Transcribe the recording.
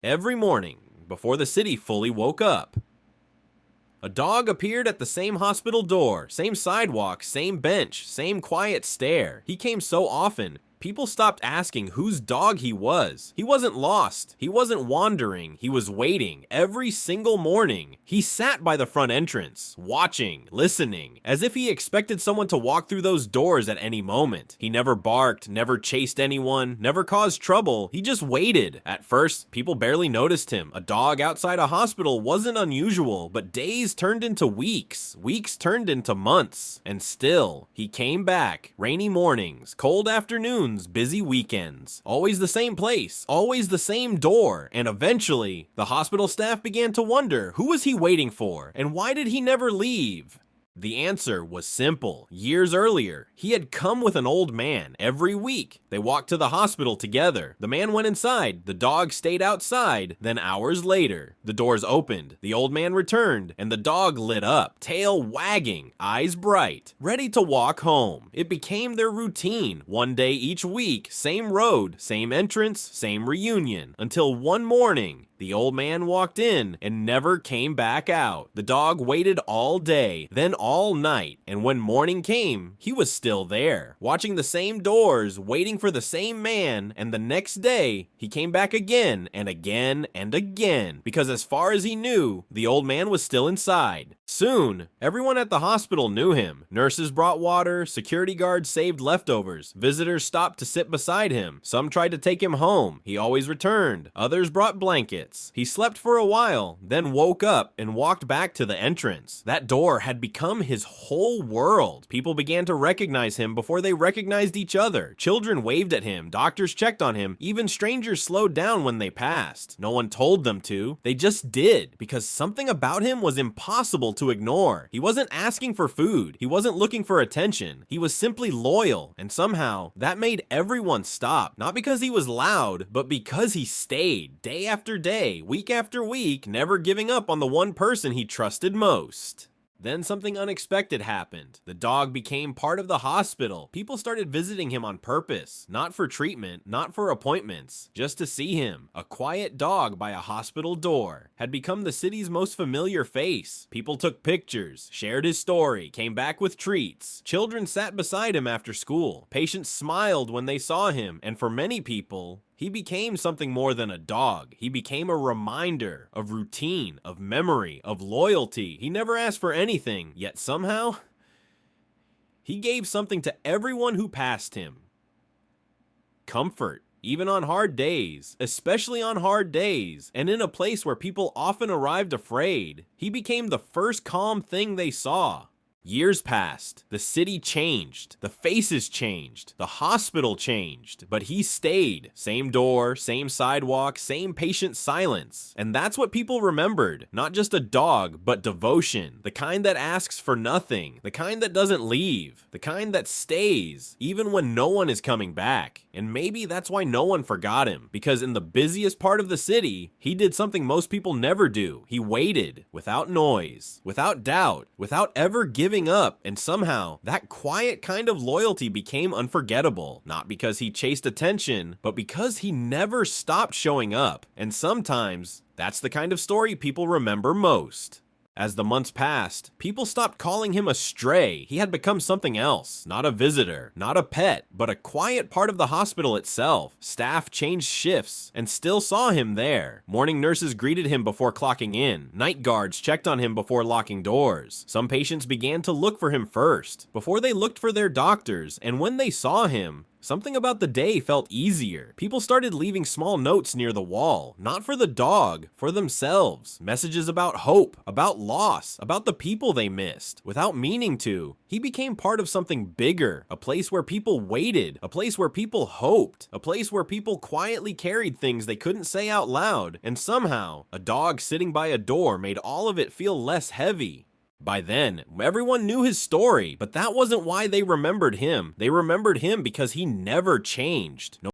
Every morning, before the city fully woke up, a dog appeared at the same hospital door, same sidewalk, same bench, same quiet stare. He came so often, people stopped asking whose dog he was. He wasn't lost. He wasn't wandering. He was waiting every single morning. He sat by the front entrance, watching, listening, as if he expected someone to walk through those doors at any moment. He never barked, never chased anyone, never caused trouble. He just waited. At first, people barely noticed him. A dog outside a hospital wasn't unusual, but days turned into weeks. Weeks turned into months. And still, he came back. Rainy mornings, cold afternoons, busy weekends. Always the same place, always the same door. And eventually, the hospital staff began to wonder, who was he waiting for? And why did he never leave? The answer was simple. Years earlier, he had come with an old man every week. They walked to the hospital together. The man went inside, the dog stayed outside. Then hours later, the doors opened, the old man returned, and the dog lit up, tail wagging, eyes bright, ready to walk home. It became their routine. One day each week, same road, same entrance, same reunion, until one morning, the old man walked in and never came back out. The dog waited all day, then all night, and when morning came, he was still there, watching the same doors, waiting for the same man, and the next day, he came back again and again and again, because as far as he knew, the old man was still inside. Soon, everyone at the hospital knew him. Nurses brought water, security guards saved leftovers, visitors stopped to sit beside him. Some tried to take him home. He always returned. Others brought blankets. He slept for a while, then woke up and walked back to the entrance. That door had become his whole world. People began to recognize him before they recognized each other. Children waved at him, doctors checked on him, even strangers slowed down when they passed. No one told them to. They just did, because something about him was impossible to ignore. He wasn't asking for food. He wasn't looking for attention. He was simply loyal, and somehow that made everyone stop. Not because he was loud, but because he stayed day after day, week after week, never giving up on the one person he trusted most. Then something unexpected happened. The dog became part of the hospital. People started visiting him on purpose, not for treatment, not for appointments, just to see him. A quiet dog by a hospital door had become the city's most familiar face. People took pictures, shared his story, came back with treats. Children sat beside him after school. Patients smiled when they saw him, and for many people, he became something more than a dog. He became a reminder of routine, of memory, of loyalty. He never asked for anything, yet somehow, he gave something to everyone who passed him. Comfort, even on hard days, especially on hard days, and in a place where people often arrived afraid. He became the first calm thing they saw. Years passed, the city changed, the faces changed, the hospital changed, but he stayed. Same door, same sidewalk, same patient silence. And that's what people remembered. Not just a dog, but devotion. The kind that asks for nothing, the kind that doesn't leave, the kind that stays, even when no one is coming back. And maybe that's why no one forgot him, because in the busiest part of the city, he did something most people never do. He waited, without noise, without doubt, without ever giving up, and somehow that quiet kind of loyalty became unforgettable. Not because he chased attention, but because he never stopped showing up. And sometimes that's the kind of story people remember most. As the months passed, people stopped calling him a stray. He had become something else. Not a visitor, not a pet, but a quiet part of the hospital itself. Staff changed shifts and still saw him there. Morning nurses greeted him before clocking in. Night guards checked on him before locking doors. Some patients began to look for him first, before they looked for their doctors, and when they saw him, something about the day felt easier. People started leaving small notes near the wall, not for the dog, for themselves. Messages about hope, about loss, about the people they missed. Without meaning to, he became part of something bigger, a place where people waited, a place where people hoped, a place where people quietly carried things they couldn't say out loud, and somehow, a dog sitting by a door made all of it feel less heavy. By then, everyone knew his story, but that wasn't why they remembered him. They remembered him because he never changed. No